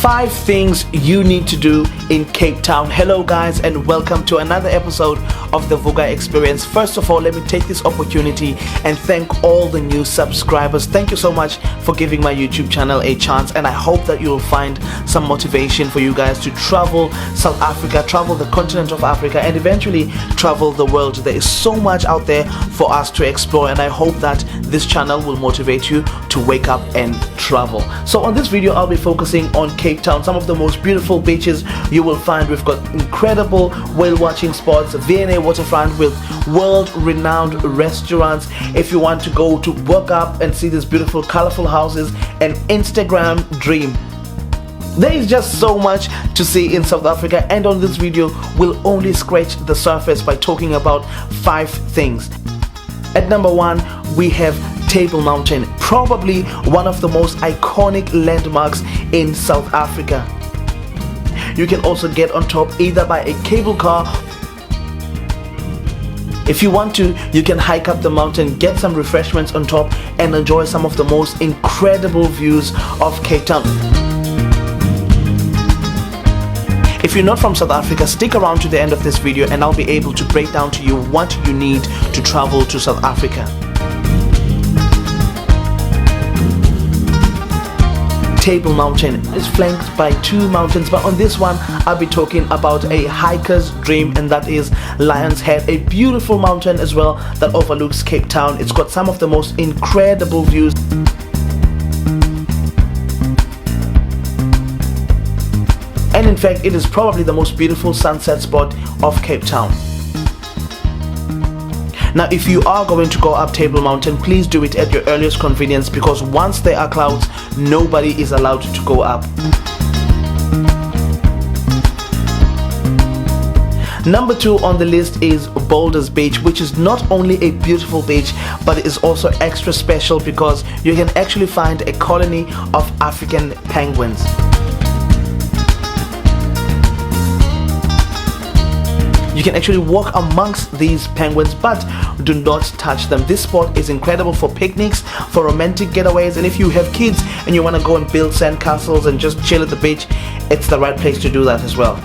5 things you need to do in Cape Town. Hello guys, and welcome to another episode of the Vuga Experience. First of all, let me take this opportunity and thank all the new subscribers. Thank you so much for giving my YouTube channel a chance, and I hope that you will find some motivation for you guys to travel South Africa, travel the continent of Africa, and eventually travel the world. There is so much out there for us to explore, and I hope that this channel will motivate you to wake up and travel. So on this video, I'll be focusing on Cape Town, some of the most beautiful beaches you will find. We've got incredible whale watching spots, V&A waterfront with world-renowned restaurants. If you want to go to work up and see these beautiful colorful houses, an Instagram dream. There is just so much to see in South Africa, and on this video we'll only scratch the surface by talking about 5 things. At number 1, we have Table Mountain, probably one of the most iconic landmarks in South Africa. You can also get on top either by a cable car. If you want to, you can hike up the mountain, get some refreshments on top, and enjoy some of the most incredible views of Cape Town. If you're not from South Africa, stick around to the end of this video and I'll be able to break down to you what you need to travel to South Africa. Table Mountain is flanked by 2 mountains, but on this one I'll be talking about a hiker's dream, and that is Lion's Head, a beautiful mountain as well that overlooks Cape Town. It's got some of the most incredible views. And in fact, it is probably the most beautiful sunset spot of Cape Town. Now, if you are going to go up Table Mountain, please do it at your earliest convenience, because once there are clouds, nobody is allowed to go up. Number 2 on the list is Boulders Beach, which is not only a beautiful beach, but it is also extra special because you can actually find a colony of African penguins. You can actually walk amongst these penguins, but do not touch them. This spot is incredible for picnics, for romantic getaways, and if you have kids and you want to go and build sand castles and just chill at the beach, it's the right place to do that as well.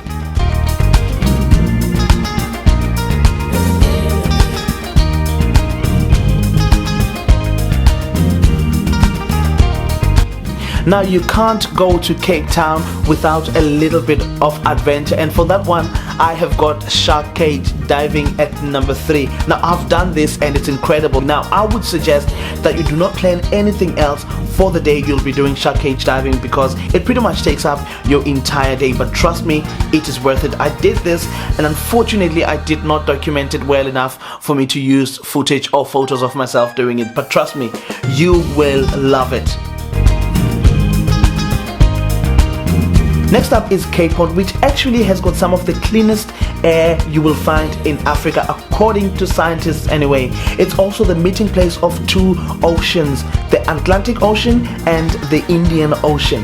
Now, you can't go to Cape Town without a little bit of adventure, and for that one I have got shark cage diving at number 3. Now, I've done this and it's incredible. Now, I would suggest that you do not plan anything else for the day you'll be doing shark cage diving, because it pretty much takes up your entire day, but trust me, it is worth it. I did this, and unfortunately I did not document it well enough for me to use footage or photos of myself doing it, but trust me, you will love it. Next up is Cape Town, which actually has got some of the cleanest air you will find in Africa, according to scientists anyway. It's also the meeting place of 2 oceans, the Atlantic Ocean and the Indian Ocean.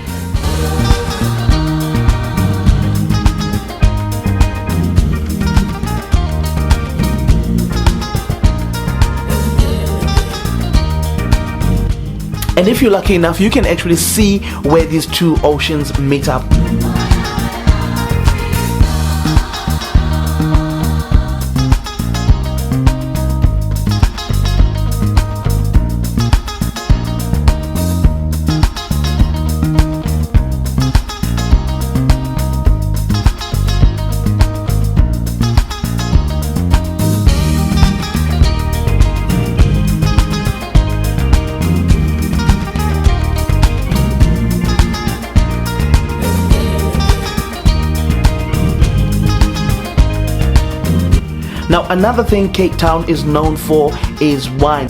And if you're lucky enough, you can actually see where these 2 oceans meet up. Now, another thing Cape Town is known for is wine,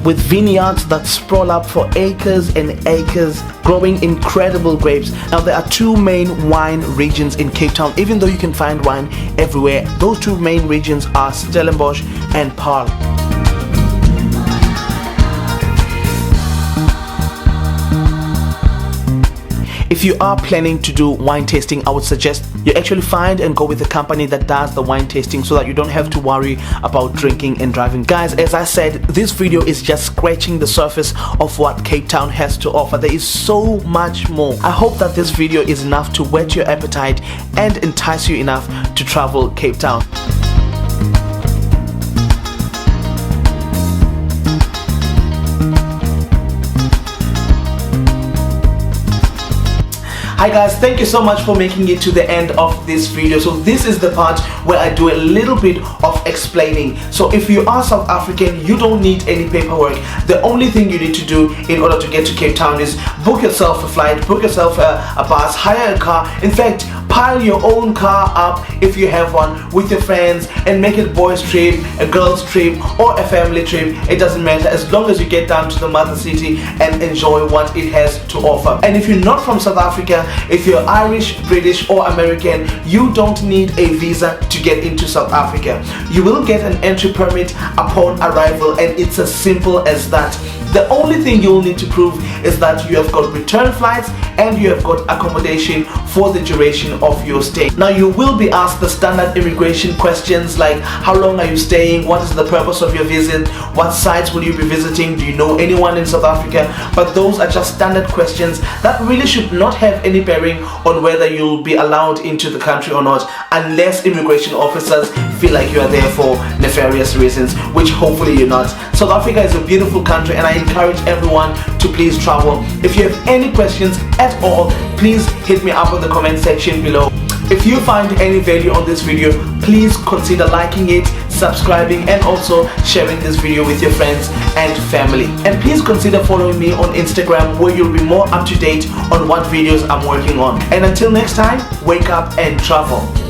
with vineyards that sprawl up for acres and acres, growing incredible grapes. Now, there are 2 main wine regions in Cape Town, even though you can find wine everywhere. Those 2 main regions are Stellenbosch and Paarl. If you are planning to do wine tasting, I would suggest you actually find and go with a company that does the wine tasting so that you don't have to worry about drinking and driving. Guys, as I said, this video is just scratching the surface of what Cape Town has to offer. There is so much more. I hope that this video is enough to whet your appetite and entice you enough to travel Cape Town. Hi guys, thank you so much for making it to the end of this video. So this is the part where I do a little bit of explaining. So if you are South African, you don't need any paperwork. The only thing you need to do in order to get to Cape Town is book yourself a flight, book yourself a bus, hire a car. In fact, pile your own car up if you have one with your friends and make it a boys trip, a girls trip, or a family trip. It doesn't matter, as long as you get down to the mother city and enjoy what it has to offer. And if you're not from South Africa, if you're Irish, British, or American, you don't need a visa to get into South Africa. You will get an entry permit upon arrival, and it's as simple as that. The only thing you'll need to prove is that you have got return flights and you have got accommodation for the duration of your stay. Now you will be asked the standard immigration questions like how long are you staying, what is the purpose of your visit, what sites will you be visiting, do you know anyone in South Africa? But those are just standard questions that really should not have any bearing on whether you'll be allowed into the country or not, unless immigration officers feel like you are there for nefarious reasons, which hopefully you're not. South Africa is a beautiful country and I encourage everyone to please travel. If you have any questions at all, please hit me up in the comment section below. If you find any value on this video, please consider liking it, subscribing, and also sharing this video with your friends and family. And please consider following me on Instagram, where you'll be more up to date on what videos I'm working on. And until next time, wake up and travel.